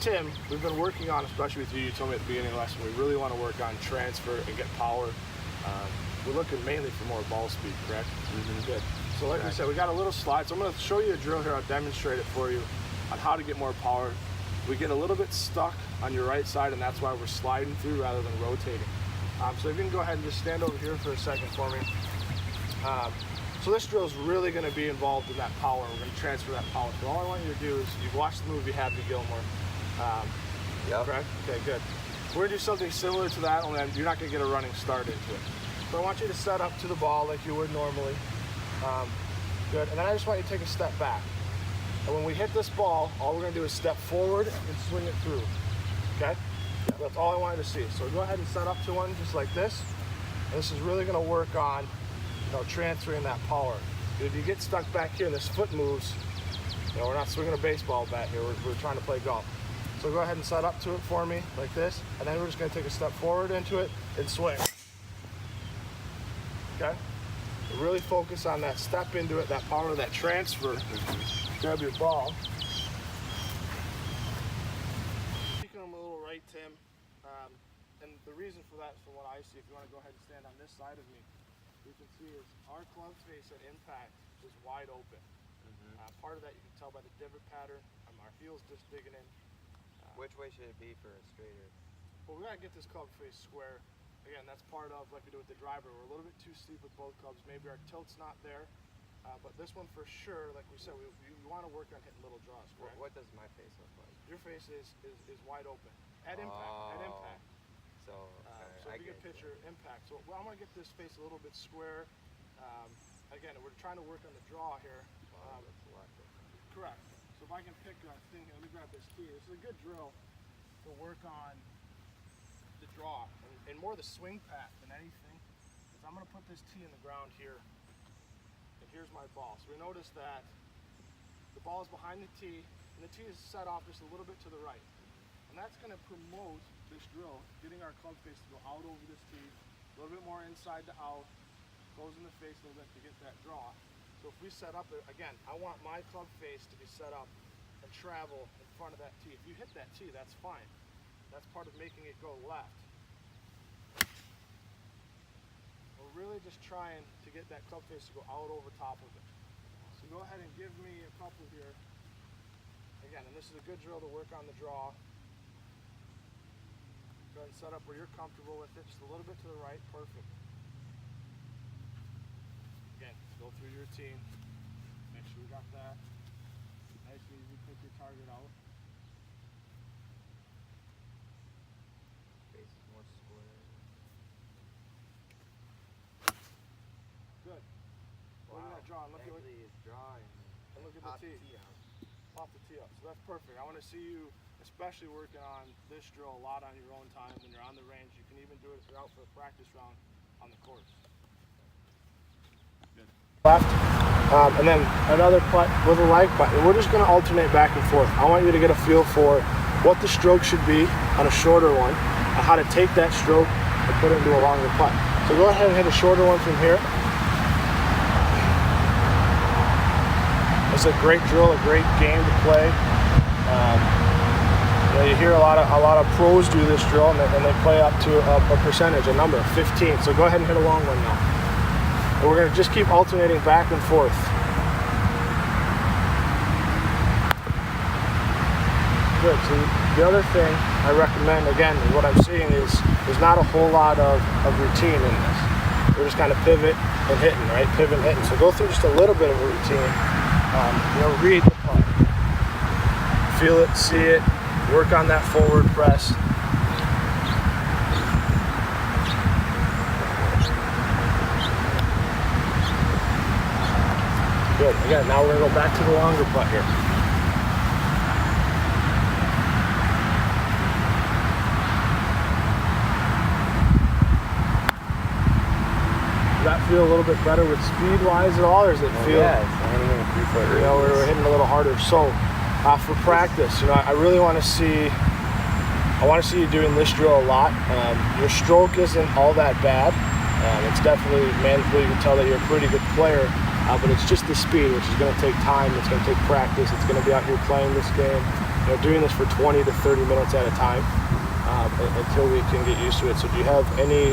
Tim, we've been working on, especially with you, you told me at the beginning of the lesson, we really want to work on transfer and get power. We're looking mainly for more ball speed, correct? Mm-hmm. Good. So like I said, we got a little slide. So I'm going to show you a drill here. I'll demonstrate it for you on how to get more power. We get a little bit stuck on your right side, and that's why we're sliding through rather than rotating. So if you can go ahead and just stand over here for a second for me. So this drill is really going to be involved in that power. We're going to transfer that power. So all I want you to do is, you've watched the movie Happy Gilmore. Yep. Correct? Okay, good. We're going to do something similar to that, only you're not going to get a running start into it. So I want you to set up to the ball like you would normally. Good. And then I just want you to take a step back. And when we hit this ball, all we're going to do is step forward and swing it through. Okay? That's all I want you to see. So go ahead and set up to one just like this. And this is really going to work on, transferring that power. If you get stuck back here and this foot moves, we're not swinging a baseball bat here. We're trying to play golf. So go ahead and set up to it for me like this. And then we're just going to take a step forward into it and swing. Okay? So really focus on that step into it, that power, that transfer. Grab your ball. Taking them a little right, Tim. And the reason for that, from what I see, if you want to go ahead and stand on this side of me, you can see is our club face at impact is wide open. Part of that you can tell by the divot pattern. Our heel's just digging in. Which way should it be for a straighter? Well, we gotta get this club face square. Again, that's part of, like we do with the driver, we're a little bit too steep with both clubs. Maybe our tilt's not there, but this one for sure, like we said, we want to work on hitting little draws, correct? What does my face look like? Your face is wide open at impact. At impact. So, so if you can picture impact. So I'm gonna get this face a little bit square. Again, we're trying to work on the draw here. That's a lot different. Correct. So if I can pick a thing, let me grab this tee. This is a good drill to work on the draw and more the swing path than anything. Is I'm going to put this tee in the ground here, and here's my ball. So we notice that the ball is behind the tee, and the tee is set off just a little bit to the right. And that's going to promote this drill, getting our club face to go out over this tee, a little bit more inside to out, closing the face a little bit to get that draw. So if we set up, again, I want my club face to be set up and travel in front of that tee. If you hit that tee, that's fine. That's part of making it go left. We're really just trying to get that club face to go out over top of it. So go ahead and give me a couple here. Again, and this is a good drill to work on the draw. Go ahead and set up where you're comfortable with it, just a little bit to the right, perfect. Again, go through your routine, make sure we got that. Nice and easy, pick your target out. Face is more square. Good. Wow. Look at that draw. Look at it's drawing. And look at the tee. Pop the tee up. So that's perfect. I want to see you, especially working on this drill a lot on your own time when you're on the range. You can even do it if you're out for a practice round on the course. Good. Left, and then another putt with a leg putt. And we're just going to alternate back and forth. I want you to get a feel for what the stroke should be on a shorter one, and how to take that stroke and put it into a longer putt. So go ahead and hit a shorter one from here. It's a great drill, a great game to play. You hear a lot of pros do this drill, and they play up to a percentage, a number, 15. So go ahead and hit a long one now. And we're going to just keep alternating back and forth. Good. So the other thing I recommend, again, what I'm seeing is there's not a whole lot of routine in this. We're just kind of pivot and hitting, right? Pivot and hitting. So go through just a little bit of a routine. Read the putt. Feel it, see it, work on that forward press. Good. Again, now we're going to go back to the longer putt here. Does that feel a little bit better with speed-wise at all, or does it feel? Yeah, it's landing in a 3-foot. We're hitting a little harder. So, for practice, I really want to see. I want to see you doing this drill a lot. Your stroke isn't all that bad. It's definitely manageable. You can tell that you're a pretty good player, but it's just the speed, which is going to take time. It's going to take practice. It's going to be out here playing this game. doing this for 20 to 30 minutes at a time until we can get used to it. So do you have any